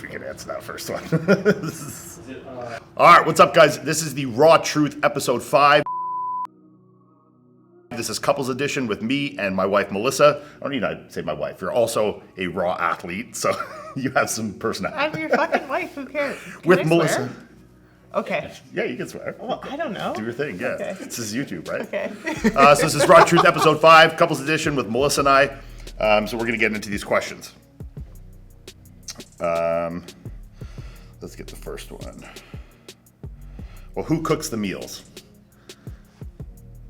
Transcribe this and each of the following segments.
if we can answer that first one. All right, what's up, guys? This is the Raw Truth, episode 5. This is Couples Edition with me and my wife, Melissa. I don't need to say my wife. You're also a Raw athlete, so you have some personality. I'm your fucking wife. Who cares? Can with I Melissa. Swear? Okay. Yeah, you can swear. Well, I don't know. Do your thing, yeah. Okay. This is YouTube, right? Okay. So this is Raw Truth, episode 5, Couples Edition with Melissa and I. So we're going to get into these questions. Let's get the first one. Well, who cooks the meals?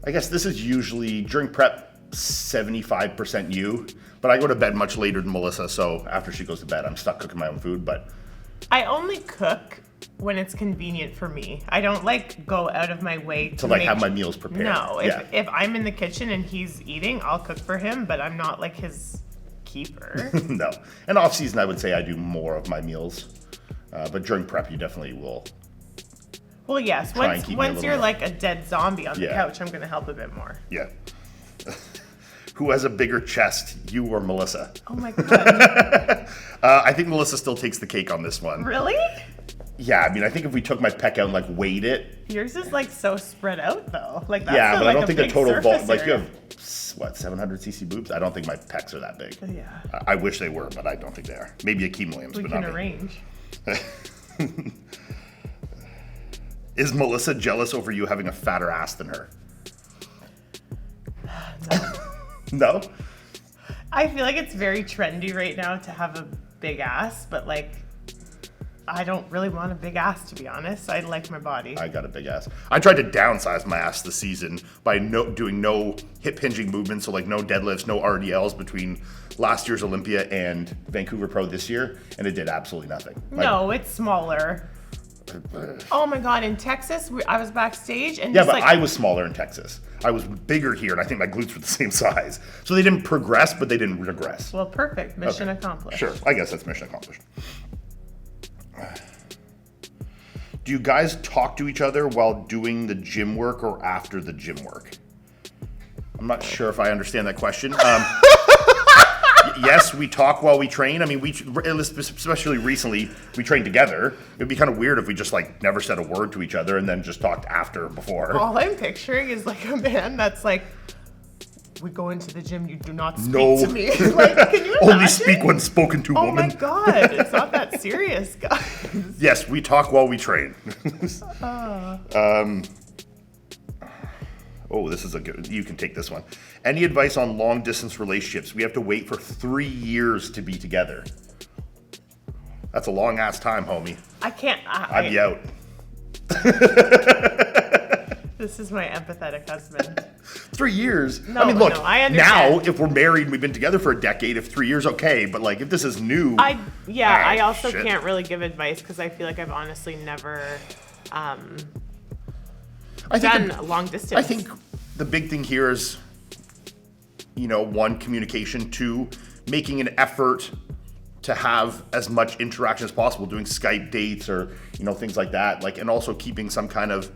I guess this is usually, during prep, 75% you, but I go to bed much later than Melissa, so after she goes to bed, I'm stuck cooking my own food, but... I only cook when it's convenient for me. I don't, go out of my way to have my meals prepared. No, if I'm in the kitchen and he's eating, I'll cook for him, but I'm not, his keeper. No. In off-season, I would say I do more of my meals, but during prep, you definitely will... Well, yes. Once you're like a dead zombie on the couch, I'm going to help a bit more. Yeah. Who has a bigger chest, you or Melissa? Oh my God. I think Melissa still takes the cake on this one. Really? Yeah, I think if we took my pec out and weighed it. Yours is so spread out though. That's yeah, but I don't think the total volume. You have 700cc boobs. I don't think my pecs are that big. Yeah. I wish they were, but I don't think they are. Maybe Akeem Williams, we but can not arrange. Is Melissa jealous over you having a fatter ass than her? No. No? I feel like it's very trendy right now to have a big ass, but I don't really want a big ass, to be honest. I like my body. I got a big ass. I tried to downsize my ass this season by doing no hip hinging movements, so no deadlifts, no RDLs between last year's Olympia and Vancouver Pro this year, and it did absolutely nothing. No, it's smaller. Oh my God, in Texas, I was backstage and yeah, but I was smaller in Texas. I was bigger here, and I think my glutes were the same size. So they didn't progress, but they didn't regress. Well, perfect. Mission accomplished. Sure, I guess that's mission accomplished. Do you guys talk to each other while doing the gym work or after the gym work? I'm not sure if I understand that question. Yes, we talk while we train. Especially recently, we trained together. It'd be kind of weird if we just never said a word to each other and then just talked after before. All I'm picturing is a man that's we go into the gym, you do not speak to me. Can you imagine? Only speak when spoken to, woman. Oh my God, it's not that serious, guys. Yes, we talk while we train. Oh, this is a good, you can take this one. Any advice on long distance relationships? We have to wait for 3 years to be together. That's a long ass time, homie. I can't. I'd be out. This is my empathetic husband. 3 years? No, look, I understand. Now, if we're married and we've been together for a decade, if 3 years, okay. But if this is new. I also can't really give advice because I feel like I've honestly never done long distance. I think the big thing here is, one, communication, 2, making an effort to have as much interaction as possible, doing Skype dates or, things like that. And also keeping some kind of,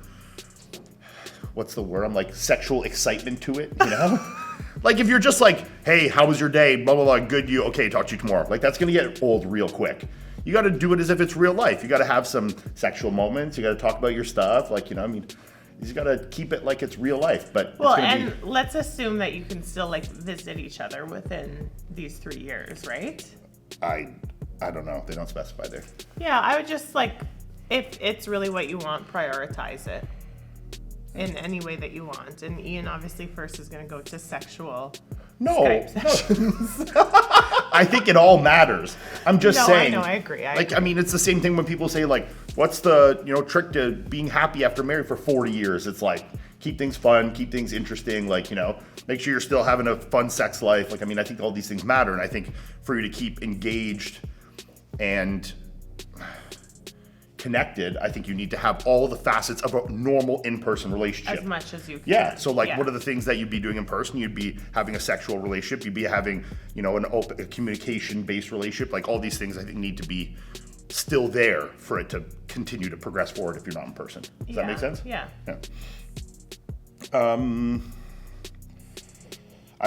what's the word? Sexual excitement to it, if you're just hey, how was your day? Blah, blah, blah, good, you, okay, talk to you tomorrow. That's going to get old real quick. You got to do it as if it's real life. You got to have some sexual moments. You got to talk about your stuff. You just got to keep it like it's real life. But let's assume that you can still visit each other within these 3 years, right? I don't know. They don't specify there. Yeah, I would just if it's really what you want, prioritize it in any way that you want. And Iain obviously first is going to go to sexual Skype sessions. I think it all matters. I'm just saying. I know, I agree. It's the same thing when people say what's the trick to being happy after married for 40 years? It's keep things fun, keep things interesting. Make sure you're still having a fun sex life. I think all these things matter, and I think for you to keep engaged and connected, I think you need to have all the facets of a normal in-person relationship. As much as you can. Yeah, so what are the things that you'd be doing in person? You'd be having a sexual relationship, you'd be having, an open communication-based relationship. All these things I think need to be still there for it to continue to progress forward if you're not in person. Does that make sense? Yeah. I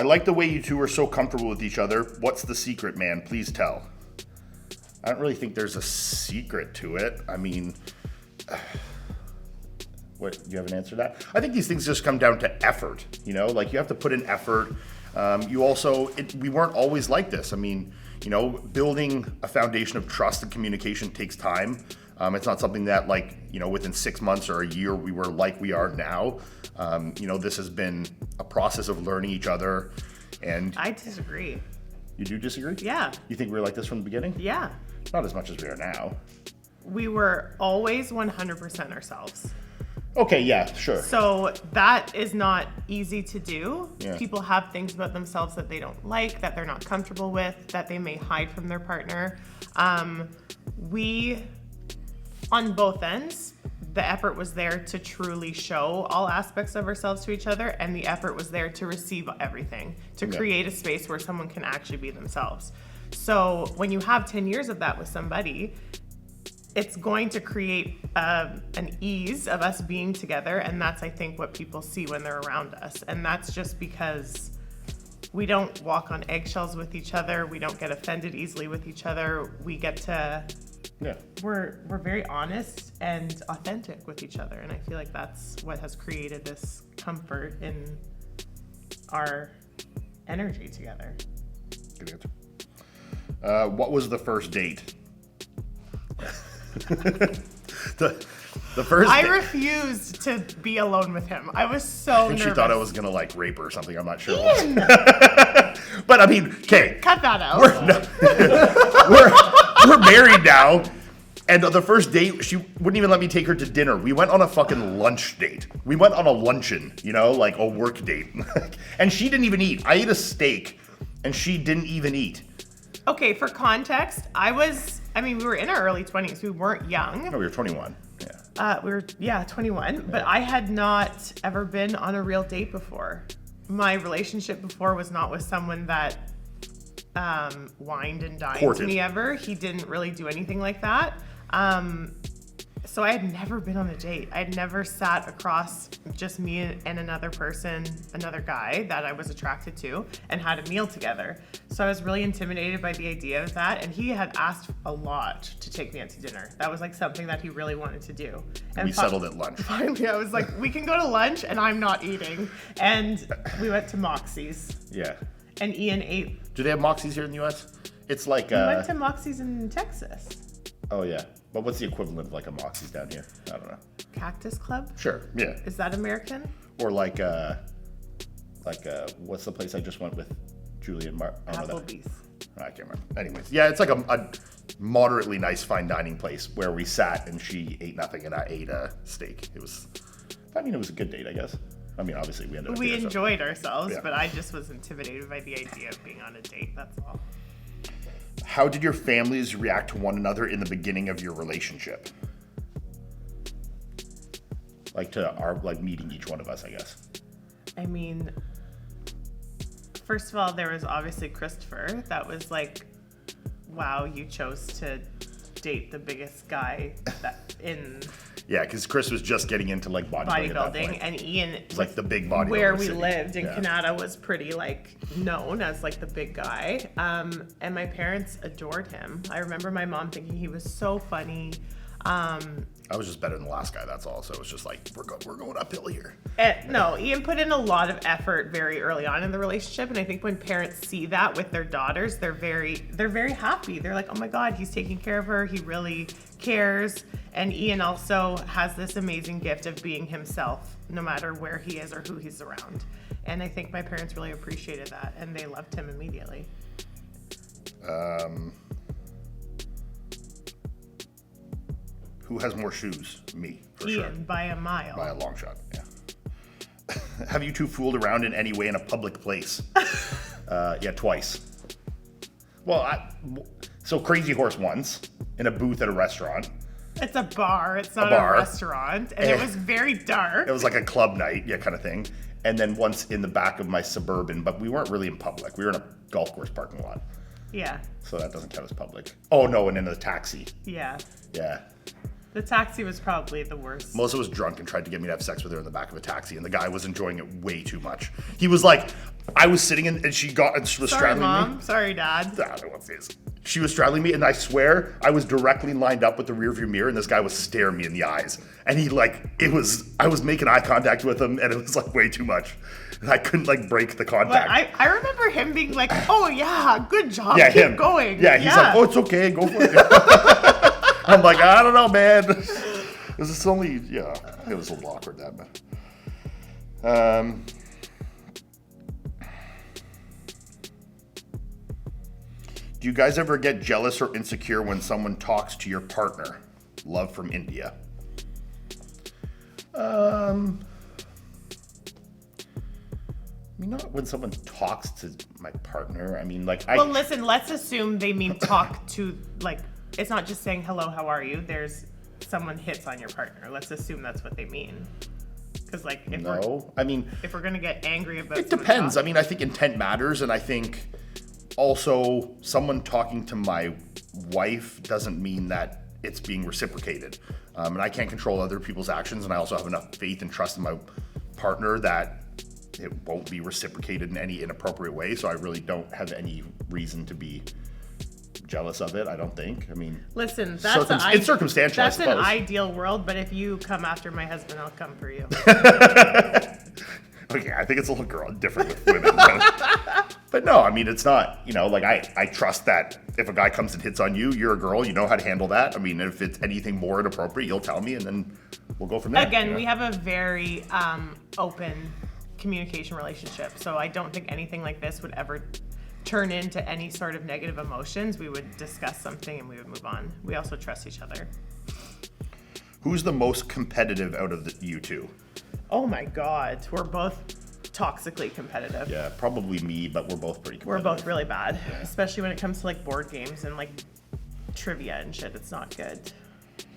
like the way you two are so comfortable with each other. What's the secret, man? Please tell. I don't really think there's a secret to it. I mean, what, do you have an answer to that? I think these things just come down to effort, you know, like you have to put in effort. We weren't always like this. I mean, you know, building a foundation of trust and communication takes time. It's not something that, like, you know, within 6 months or a year we were like we are now. You know, this has been a process of learning each other. And I disagree. You do disagree? Yeah. You think we were like this from the beginning? Yeah. Not as much as we are now. We were always 100% ourselves. Okay, yeah, sure. So that is not easy to do. Yeah. People have things about themselves that they don't like, that they're not comfortable with, that they may hide from their partner. We, on both ends, the effort was there to truly show all aspects of ourselves to each other, and the effort was there to receive everything, to create a space where someone can actually be themselves. So when you have 10 years of that with somebody, it's going to create an ease of us being together, and that's, I think, what people see when they're around us. And that's just because we don't walk on eggshells with each other. We don't get offended easily with each other. We get to... Yeah. We're very honest and authentic with each other, and I feel like that's what has created this comfort in our energy together. Good answer. What was the first date? the first. I refused to be alone with him. I was so nervous. She thought I was gonna like rape her or something. I'm not sure. But I mean, okay. Cut that out. We're married now, and the first date, she wouldn't even let me take her to dinner. We went on a fucking lunch date. We went on a luncheon, you know, like a work date. And she didn't even eat. I ate a steak, and she didn't even eat. Okay, for context, we were in our early 20s. We weren't young. No, we were 21. Yeah. We were 21, but I had not ever been on a real date before. My relationship before was not with someone that wined and dined me ever. He didn't really do anything like that. So I had never been on a date. I had never sat across just me and another person, another guy that I was attracted to, and had a meal together. So I was really intimidated by the idea of that. And he had asked a lot to take me out to dinner. That was like something that he really wanted to do. And we settled at lunch. Finally, I was like, we can go to lunch and I'm not eating. And we went to Moxie's. Yeah. And Ian ate. Do they have Moxie's here in the U.S.? It's like... We went to Moxie's in Texas. Oh, yeah. But what's the equivalent of like a Moxie's down here? I don't know. Cactus Club? Sure, yeah. Is that American? Or like what's the place I just went with Julie and Mark? Applebee's. I can't remember. Anyways, yeah, it's like a moderately nice fine dining place where we sat and she ate nothing and I ate a steak. It was a good date, I guess. I mean, obviously we ended up We enjoyed ourselves, yeah. But I just was intimidated by the idea of being on a date, that's all. How did your families react to one another in the beginning of your relationship? Like to our meeting each one of us, I guess. I mean, first of all, there was obviously Christopher. That was like, wow, you chose to date the biggest guy in... Yeah, because Chris was just getting into like bodybuilding at that point. And Ian, like the big bodybuilder. Where we lived in Canada was pretty like known as like the big guy. And my parents adored him. I remember my mom thinking he was so funny. I was just better than the last guy, that's all. So it was just like, we're going uphill here. No, Ian put in a lot of effort very early on in the relationship. And I think when parents see that with their daughters, they're very happy. They're like, oh my God, he's taking care of her. He really cares. And Ian also has this amazing gift of being himself, no matter where he is or who he's around. And I think my parents really appreciated that, and they loved him immediately. Who has more shoes? Me, for sure. Ian, by a mile. By a long shot, yeah. Have you two fooled around in any way in a public place? Yeah, twice. Well, so Crazy Horse once, in a booth at a restaurant. It's a bar. It's not a restaurant. And it was very dark. It was like a club night, yeah, kind of thing. And then once in the back of my Suburban, but we weren't really in public. We were in a golf course parking lot. Yeah. So that doesn't count as public. Oh, no, and in a taxi. Yeah. Yeah. The taxi was probably the worst. Melissa was drunk and tried to get me to have sex with her in the back of a taxi, and the guy was enjoying it way too much. He was like I was sitting in, and she was Sorry, straddling Mom. me. Sorry, Dad. I don't want to say this. She was straddling me, and I swear I was directly lined up with the rearview mirror, and this guy was staring me in the eyes. And he I was making eye contact with him, and it was like way too much. And I couldn't like break the contact. But I remember him being like, "Oh yeah, good job, Yeah, keep him. going." Yeah, he's like, "Oh, it's okay, go for it." I'm like, I don't know, man. It was only, yeah, it was a little awkward that, man. Do you guys ever get jealous or insecure when someone talks to your partner? Love from India. I mean, not when someone talks to my partner. I mean, like, Well, listen, let's assume they mean talk to, like, it's not just saying, hello, how are you? There's someone hits on your partner. Let's assume that's what they mean. Because, like, if we're going to get angry about it depends. I mean, I think intent matters, and I think also someone talking to my wife doesn't mean that it's being reciprocated. And I can't control other people's actions, and I also have enough faith and trust in my partner that it won't be reciprocated in any inappropriate way, so I really don't have any reason to be jealous of it, I don't think. I mean, listen, it's circumstantial, that's I suppose. an ideal world, but if you come after my husband, I'll come for you. Okay, I think it's a little different with women. But no, I mean, it's not, like I trust that if a guy comes and hits on you, you're a girl, you know how to handle that. I mean, if it's anything more inappropriate, you'll tell me, and then we'll go from there. Again, we have a very open communication relationship, so I don't think anything like this would ever turn into any sort of negative emotions. We would discuss something and we would move on. We also trust each other. Who's the most competitive out of you two? Oh my God, we're both toxically competitive. Yeah, probably me, but we're both pretty competitive. We're both really bad, especially when it comes to like board games and like trivia and shit. It's not good.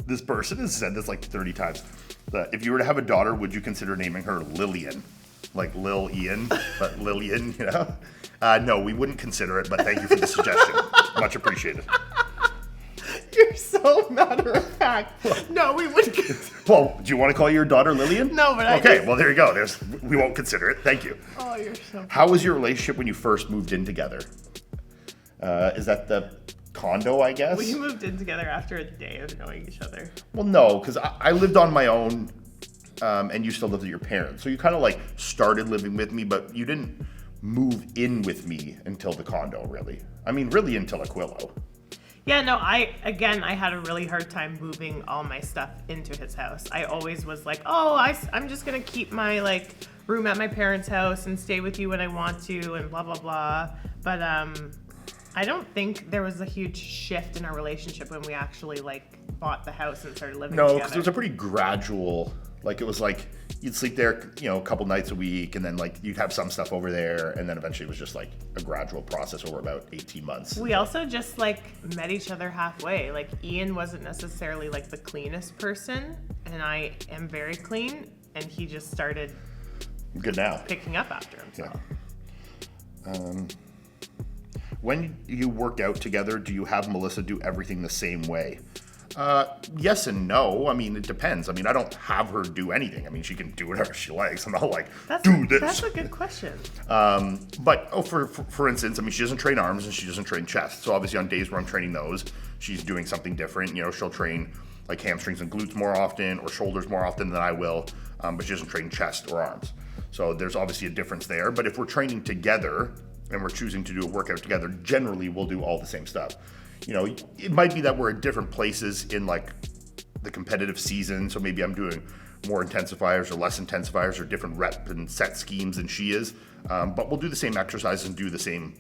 This person has said this like 30 times. If you were to have a daughter, would you consider naming her Lillian? Like Lil Ian, but Lillian, No, we wouldn't consider it, but thank you for the suggestion. Much appreciated. You're so matter of fact. No, we wouldn't consider. Well, do you want to call your daughter Lillian? No, but Okay, well, there you go. We won't consider it. Thank you. Oh, you're so... How was your relationship when you first moved in together? Is that the condo, I guess? We moved in together after a day of knowing each other. Well, no, because I lived on my own, and you still lived with your parents. So you kind of like started living with me, but you didn't move in with me until the condo, really. I mean, really until Aquilo. Yeah, no, I had a really hard time moving all my stuff into his house. I always was like, I'm just going to keep my like room at my parents' house and stay with you when I want to and blah, blah, blah. But I don't think there was a huge shift in our relationship when we actually like bought the house and started living together. No, because it was a pretty gradual, like it was like you'd sleep there, a couple nights a week, and then like you'd have some stuff over there, and then eventually it was just like a gradual process over about 18 months. We also just like met each other halfway. Like Ian wasn't necessarily like the cleanest person, and I am very clean, and he just started good now picking up after himself. Yeah. When you work out together, do you have Melissa do everything the same way? Yes and no. I mean, it depends. I mean, I don't have her do anything. I mean, she can do whatever she likes. I'm not like, do this. That's a good question. But for instance, I mean, she doesn't train arms and she doesn't train chest. So obviously on days where I'm training those, she's doing something different. She'll train like hamstrings and glutes more often or shoulders more often than I will. But she doesn't train chest or arms. So there's obviously a difference there. But if we're training together and we're choosing to do a workout together, generally we'll do all the same stuff. It might be that we're at different places in like the competitive season. So maybe I'm doing more intensifiers or less intensifiers or different rep and set schemes than she is. But we'll do the same exercises and do the same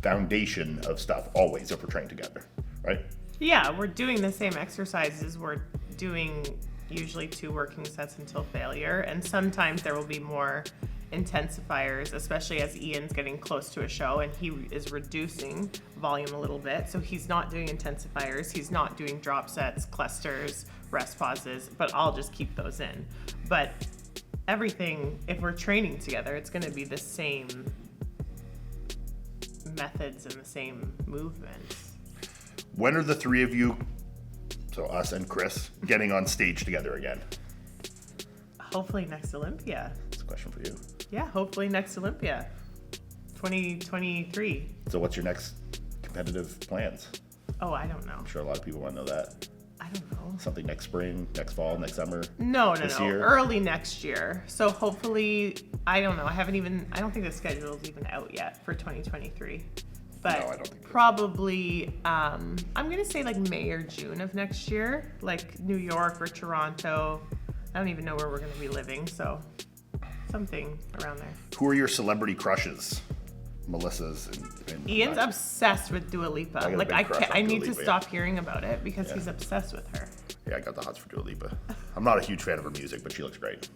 foundation of stuff always if we're training together, right? Yeah, we're doing the same exercises. We're doing usually 2 working sets until failure. And sometimes there will be more intensifiers, especially as Ian's getting close to a show and he is reducing volume a little bit. So he's not doing intensifiers, he's not doing drop sets, clusters, rest pauses, but I'll just keep those in. But everything, if we're training together, it's going to be the same methods and the same movements. When are the 3 of you, so us and Chris, getting on stage together again? Hopefully next Olympia. That's a question for you. Yeah, hopefully next Olympia. 2023. So what's your next competitive plans? Oh, I don't know. I'm sure a lot of people want to know that. I don't know. Something next spring, next fall, next summer? No. Year? Early next year. So hopefully, I don't know. I don't think the schedule is even out yet for 2023. But No, I don't think probably, I'm going to say like May or June of next year, like New York or Toronto. I don't even know where we're going to be living, so something around there. Who are your celebrity crushes? Melissa's and Ian's obsessed with Dua Lipa. got a Like big I crush can't, on I Dua need to Lipa, stop hearing about it because Yeah. he's obsessed with her. Yeah, I got the hots for Dua Lipa. I'm not a huge fan of her music, but she looks great.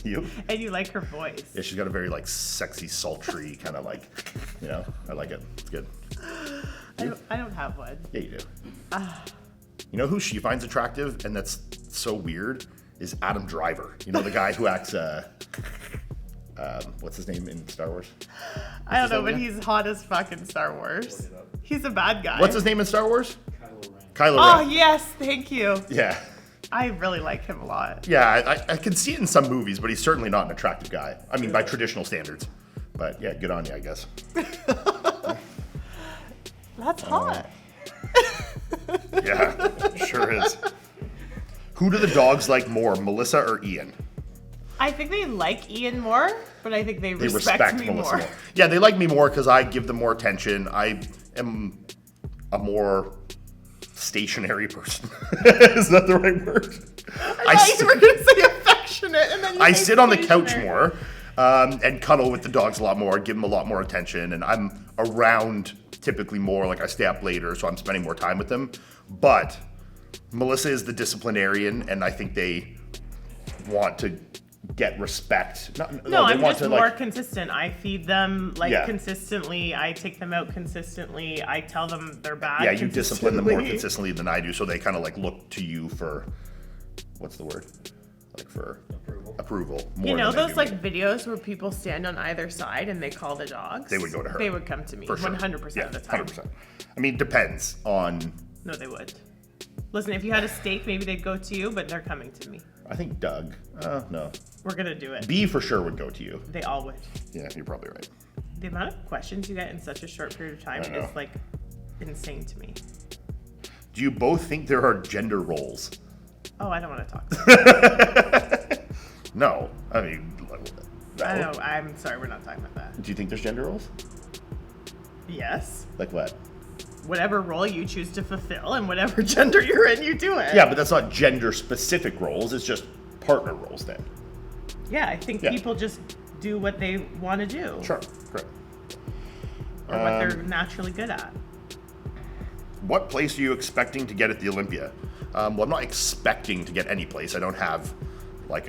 You? And you like her voice. Yeah, she's got a very like sexy, sultry kind of like, I like it. It's good. I don't have one. Yeah, you do. You know who she finds attractive, and that's so weird, is Adam Driver. You know, the guy who acts, what's his name in Star Wars? I don't know, his but name he's hot as fuck in Star Wars. He's a bad guy. What's his name in Star Wars? Kylo Oh, Ren. yes. Thank you. Yeah. I really like him a lot. Yeah, I can see it in some movies, but he's certainly not an attractive guy. I mean, by traditional standards. But yeah, good on you, I guess. That's hot. Yeah, sure is. Who do the dogs like more, Melissa or Ian? I think they like Ian more, but I think they They respect me Melissa more. Yeah, they like me more because I give them more attention. I am a more stationary person. Is that the right word? I thought you were going to say affectionate, and then you I say sit on the couch stationary. more and cuddle with the dogs a lot more, give them a lot more attention, and I'm around typically more, like I stay up later, so I'm spending more time with them. But Melissa is the disciplinarian, and I think they want to get respect. No, they I'm want just to, more like, consistent. I feed them Yeah. consistently. I take them out consistently. I tell them they're bad. yeah, you discipline them more consistently. consistently than I do, so they kind of like look to you for, what's the word? Like for approval. More You know than they those do like me. videos where people stand on either side and they call the dogs? They would go to her. They would come to me For sure. 100% Yeah, of the time. 100%. I mean, depends on. No, they would. Listen, if you had a steak, maybe they'd go to you, but they're coming to me. I think Doug. No. We're gonna do it. B for sure would go to you. They all would. Yeah, you're probably right. The amount of questions you get in such a short period of time I know. is like insane to me. Do you both think there are gender roles? Oh, I don't want to talk about it. No. I mean, no. I know. I'm sorry, we're not talking about that. Do you think there's gender roles? Yes. Like what? Whatever role you choose to fulfill and whatever gender you're in, you do it. Yeah, but that's not gender specific roles. It's just partner roles then. Yeah, I think Yeah. people just do what they want to do Sure. Correct. or what they're naturally good at. What place are you expecting to get at the Olympia? Well, I'm not expecting to get any place. I don't have I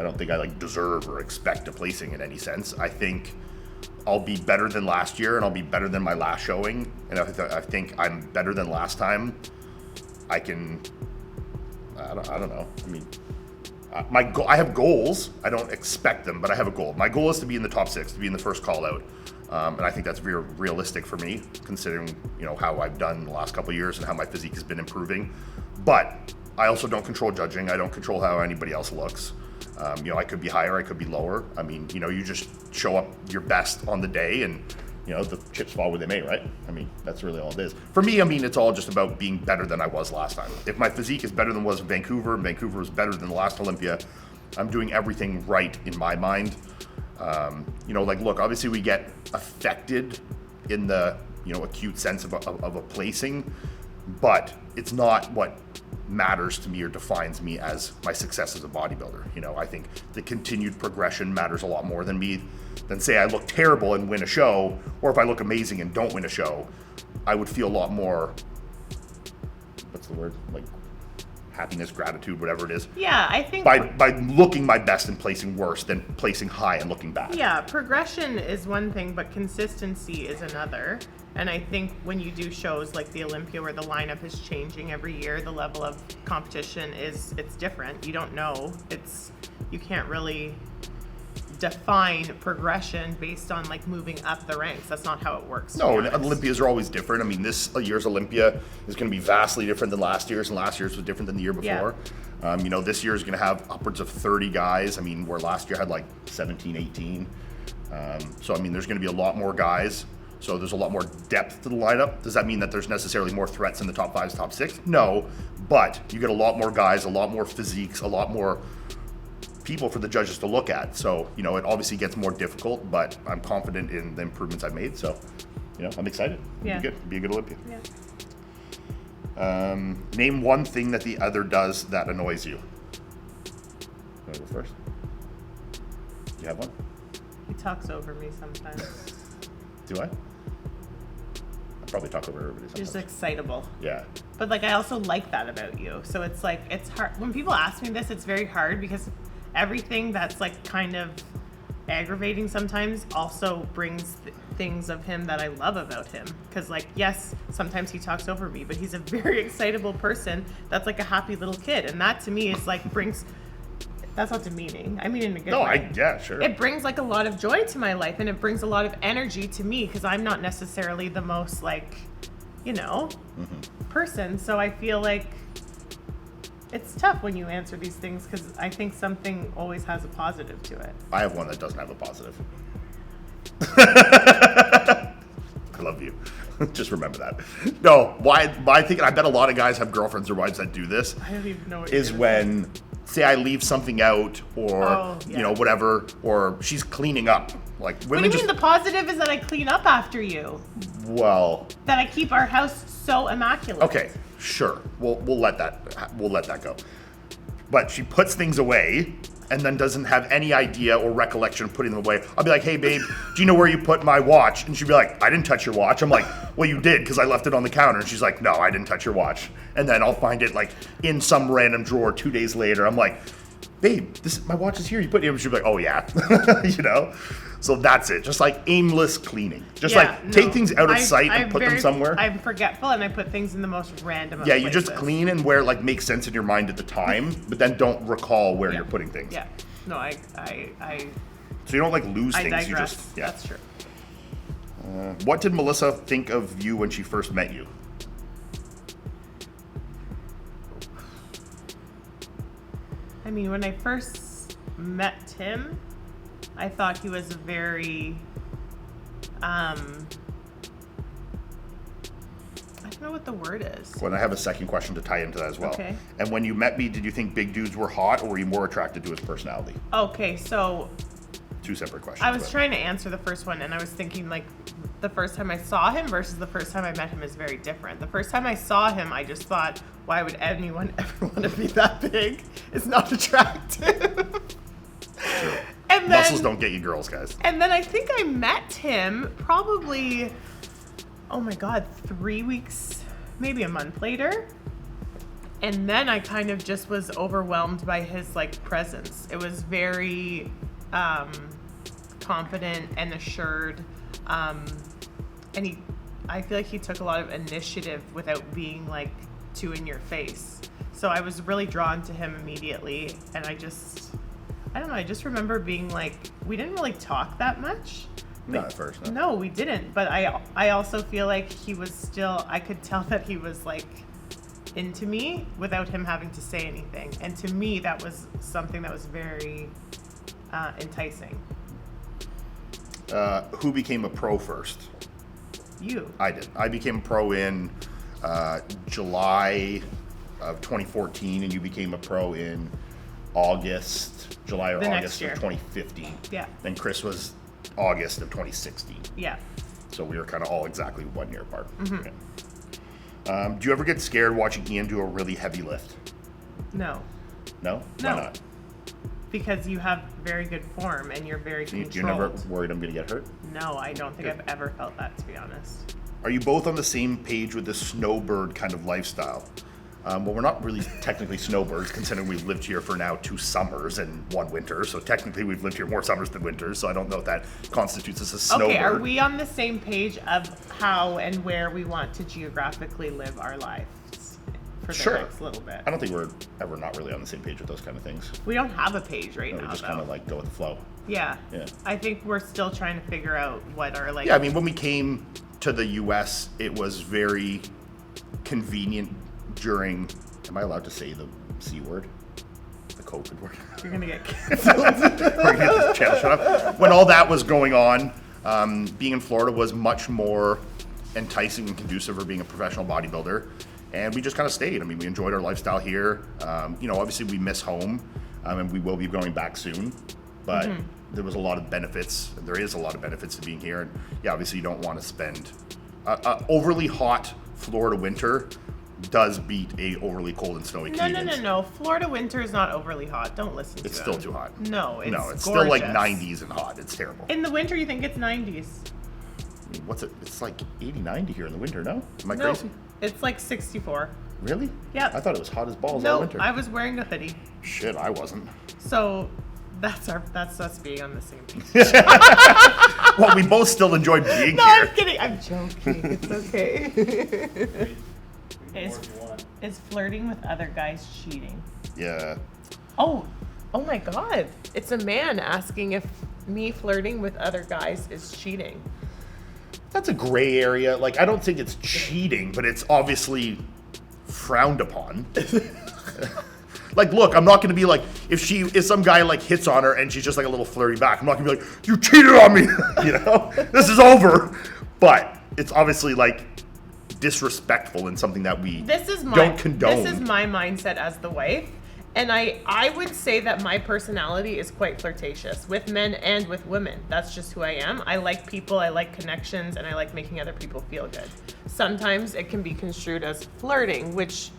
don't think I like deserve or expect a placing in any sense. I think I'll be better than last year, and I'll be better than my last showing. And I think I'm better than last time. I don't know. I mean, I have goals. I don't expect them, but I have a goal. My goal is to be in the top 6, to be in the first call out. And I think that's very realistic for me, considering how I've done the last couple of years and how my physique has been improving. But I also don't control judging. I don't control how anybody else looks. I could be higher, I could be lower. I mean, you just show up your best on the day, and the chips fall where they may, right? I mean, that's really all it is. For me, I mean, it's all just about being better than I was last time. If my physique is better than was in Vancouver, and Vancouver is better than the last Olympia, I'm doing everything right in my mind. Look, obviously we get affected in the, acute sense of a placing, but it's not what matters to me or defines me as my success as a bodybuilder. I think the continued progression matters a lot more than say I look terrible and win a show, or if I look amazing and don't win a show. I would feel a lot more, what's the word, like happiness, gratitude, whatever it is, Yeah, I think by looking my best and placing worse than placing high and looking bad. Yeah, progression is one thing, but consistency is another. And I think when you do shows like the Olympia where the lineup is changing every year, the level of competition it's different. You don't know. You can't really define progression based on like moving up the ranks. That's not how it works. No, to be honest. Olympias are always different. I mean, this year's Olympia is going to be vastly different than last year's, and last year's was different than the year before. This year is going to have upwards of 30 guys. I mean, where last year had like 17, 18. So, I mean, there's going to be a lot more guys. So there's a lot more depth to the lineup. Does that mean that there's necessarily more threats in the top 5s, top 6? No, but you get a lot more guys, a lot more physiques, a lot more people for the judges to look at. So, you know, it obviously gets more difficult, but I'm confident in the improvements I've made. So, you know, I'm excited. Yeah. Be a good Olympia. Yeah. Name one thing that the other does that annoys you. Want to go first? Do you have one? He talks over me sometimes. Do I? Probably talk over everybody sometimes. You're just excitable. Yeah. But like I also like that about you. So it's like it's hard when people ask me this, it's very hard because everything that's like kind of aggravating sometimes also brings things of him that I love about him. Because like yes, sometimes he talks over me, but he's a very excitable person that's like a happy little kid. And that to me is like brings that's not demeaning. I mean in a good way. Yeah, sure. It brings like a lot of joy to my life and it brings a lot of energy to me because I'm not necessarily the most like, you know, person. So I feel like it's tough when you answer these things because I think something always has a positive to it. I have one that doesn't have a positive. I love you. Just remember that. No, why I think I bet a lot of guys have girlfriends or wives that do this. I don't even know what is when say I leave something out or you know whatever or she's cleaning up like women. What do you mean the positive is that I clean up after you? Well, that I keep our house so immaculate. Okay, sure. We'll let that go. But she puts things away and then doesn't have any idea or recollection of putting them away. I'll be like, hey babe, do you know where you put my watch? And she'd be like, I didn't touch your watch. I'm like, well you did because I left it on the counter. And she's like, no, I didn't touch your watch. And then I'll find it like in some random drawer 2 days later. I'm like, babe, my watch is here. You put it in. She'd be like, oh yeah, you know? So that's it. Just like aimless cleaning. Just take things out of sight and put them somewhere. I'm forgetful and I put things in the most random of places. You places. just clean and where it like makes sense in your mind at the time, but then don't recall where you're putting things. Yeah. No, I So you don't like lose things. Digress. You just That's true. What did Melissa think of you when she first met you? I mean, when I first met him, I thought he was a very, I don't know what the word is. Well, I have a second question to tie into that as well. Okay. And when you met me, did you think big dudes were hot or were you more attracted to his personality? Okay, so 2 separate questions. I was trying to answer the first one and I was thinking like the first time I saw him versus the first time I met him is very different. The first time I saw him, I just thought, why would anyone ever want to be that big? It's not attractive. True. And then, muscles don't get you girls, guys. And then I think I met him probably, oh my God, 3 weeks, maybe a month later. And then I kind of just was overwhelmed by his like presence. It was very confident and assured. And I feel like he took a lot of initiative without being like too in your face. So I was really drawn to him immediately. And I don't know, I just remember being like, we didn't really talk that much. Not at first, no. No, we didn't. But I also feel like he was still, I could tell that he was like into me without him having to say anything. And to me, that was something that was very enticing. Who became a pro first? You. I did. I became a pro in July of 2014, and you became a pro in July or August of 2015. Yeah. Then Chris was August of 2016. Yeah. So we were kind of all exactly 1 year apart. Mm-hmm. Yeah. Do you ever get scared watching Iain do a really heavy lift? No. No? No. Why not? Because you have very good form and you're very controlled. You're never worried I'm going to get hurt? No, I don't think I've ever felt that, to be honest. Are you both on the same page with the snowbird kind of lifestyle? Well, we're not really technically snowbirds, considering we've lived here for now 2 summers and 1 winter. So technically we've lived here more summers than winters. So I don't know if that constitutes as a snowbird. Okay, are we on the same page of how and where we want to geographically live our lives for the next little bit? I don't think we're ever not really on the same page with those kind of things. We don't have a page right now, We just though. kind of like go with the flow. Yeah. Yeah. I think we're still trying to figure out what our like. Yeah, I mean, when we came to the U.S., it was very convenient during. Am I allowed to say the C word? the COVID word. You're gonna get canceled. We're gonna get this channel shut up. When all that was going on, being in Florida was much more enticing and conducive for being a professional bodybuilder. And we just kind of stayed. I mean, we enjoyed our lifestyle here. Obviously we miss home, and we will be going back soon. But there was a lot of benefits. There is a lot of benefits to being here. And yeah, obviously you don't want to spend overly hot Florida winter does beat a overly cold and snowy Canadian. No. Florida winter is not overly hot. Don't listen to it. It's still too hot. No, it's gorgeous. Still like 90s and hot. It's terrible. In the winter, you think it's 90s. I mean, what's it? It's like 80, 90 here in the winter, no? Am I crazy? It's like 64. Really? Yeah. I thought it was hot as balls all winter. No, I was wearing a hoodie. Shit, I wasn't. So that's us being on the same page. Well, we both still enjoy being No, here. I'm kidding. I'm joking. It's okay. Is flirting with other guys cheating? Yeah. Oh my God. It's a man asking if me flirting with other guys is cheating. That's a gray area. Like, I don't think it's cheating, but it's obviously frowned upon. Like, look, I'm not going to be like, if some guy like hits on her and she's just like a little flirty back, I'm not going to be like, you cheated on me, this is over. But it's obviously like disrespectful and something that we don't condone. This is my mindset as the wife. And I would say that my personality is quite flirtatious with men and with women. That's just who I am. I like people, I like connections, and I like making other people feel good. Sometimes it can be construed as flirting, which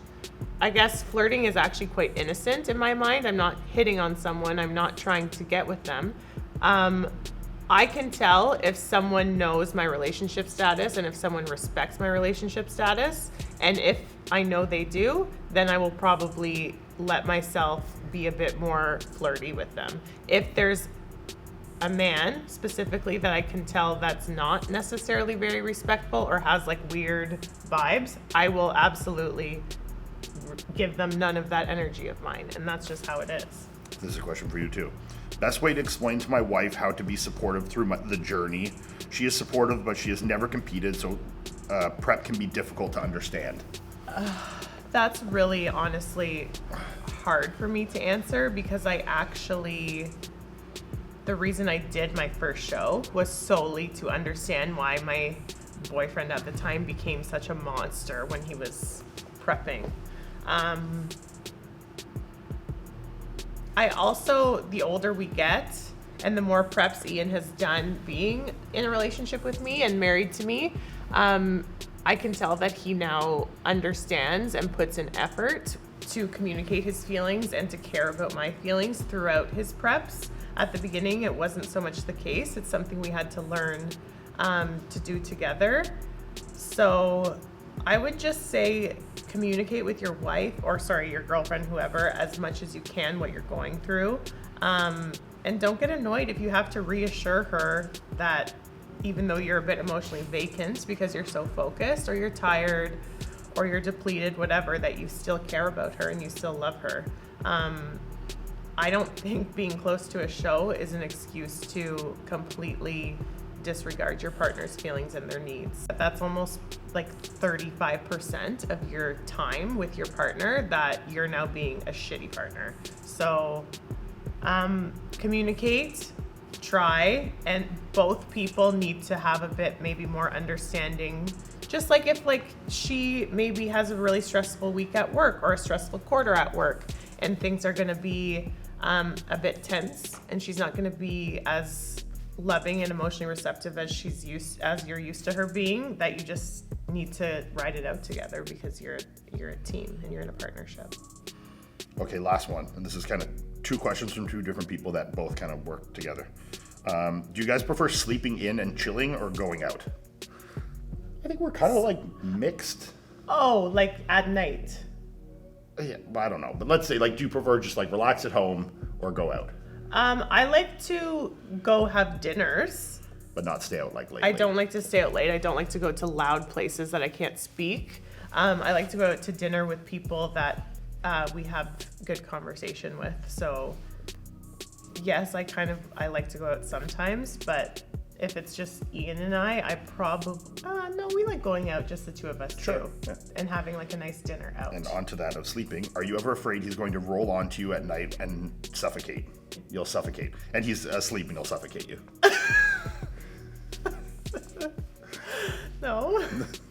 I guess flirting is actually quite innocent in my mind. I'm not hitting on someone. I'm not trying to get with them. I can tell if someone knows my relationship status and if someone respects my relationship status. And if I know they do, then I will probably let myself be a bit more flirty with them. If there's a man specifically that I can tell that's not necessarily very respectful or has like weird vibes, I will absolutely give them none of that energy of mine. And that's just how it is. This is a question for you too. Best way to explain to my wife how to be supportive through the journey. She is supportive, but she has never competed, so prep can be difficult to understand. That's really honestly hard for me to answer because the reason I did my first show was solely to understand why my boyfriend at the time became such a monster when he was prepping. I also, the older we get and the more preps Iain has done being in a relationship with me and married to me, I can tell that he now understands and puts an effort to communicate his feelings and to care about my feelings throughout his preps. At the beginning, it wasn't so much the case. It's something we had to learn to do together. So I would just say communicate with your wife, your girlfriend, whoever, as much as you can what you're going through. And don't get annoyed if you have to reassure her that even though you're a bit emotionally vacant because you're so focused or you're tired or you're depleted, whatever, that you still care about her and you still love her. I don't think being close to a show is an excuse to completely disregard your partner's feelings and their needs. That's almost like 35% of your time with your partner that you're now being a shitty partner. So communicate, try, and both people need to have a bit maybe more understanding. Just like if she maybe has a really stressful week at work or a stressful quarter at work and things are going to be a bit tense and she's not going to be as loving and emotionally receptive as you're used to her being, that you just need to ride it out together because you're a team and you're in a partnership. Okay, last one. And this is kind of two questions from two different people that both kind of work together. Do you guys prefer sleeping in and chilling or going out? I think we're kind of like mixed. Oh, like at night? Yeah, well, I don't know. But let's say, do you prefer just relax at home or go out? I like to go have dinners. But not stay out late. I don't like to stay out late. I don't like to go to loud places that I can't speak. I like to go out to dinner with people that we have good conversation with. So yes, I like to go out sometimes, but If it's just Iain and I probably no, we like going out, just the two of us too, and having like a nice dinner out. And onto that of sleeping, are you ever afraid he's going to roll onto you at night and suffocate? You'll suffocate, and he's asleep and he'll suffocate you. No.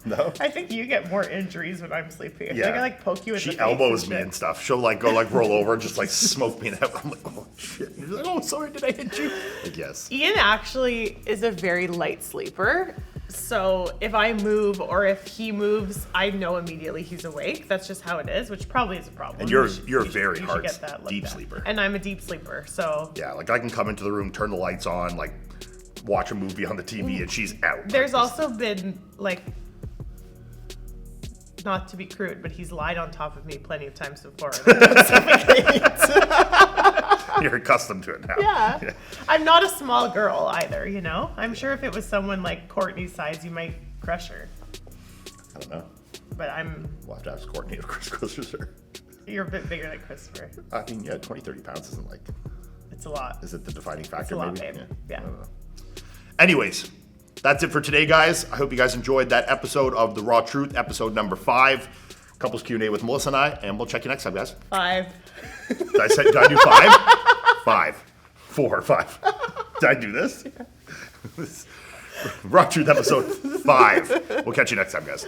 No? I think you get more injuries when I'm sleeping. I think I like poke you in the face. She elbows me and stuff. She'll like go like roll over and just like smoke me in the head. I'm like, oh shit. He's like, oh sorry, did I hit you? Like, yes. Iain actually is a very light sleeper. So if I move or if he moves, I know immediately he's awake. That's just how it is, which probably is a problem. And you're a very hard deep sleeper. And I'm a deep sleeper, so. Yeah, like I can come into the room, turn the lights on, like watch a movie on the TV, and she's out. There's also been like, not to be crude, but he's lied on top of me plenty of times before. You're accustomed to it now. Yeah. I'm not a small girl either, you know? I'm sure if it was someone like Courtney's size, you might crush her. I don't know. But We'll have to ask Courtney if Chris crushes her. You're a bit bigger than Christopher. I mean, yeah, 20, 30 pounds isn't like... It's a lot. Is it the defining factor, It's a lot, maybe? babe. Yeah. I don't know. Anyways, that's it for today, guys. I hope you guys enjoyed that episode of The Raw Truth, episode number 5. Couples Q&A with Melissa and I, and we'll check you next time, guys. 5. Did I do 5? 5. 4, 5. Did I do this? Raw Truth, episode 5. We'll catch you next time, guys.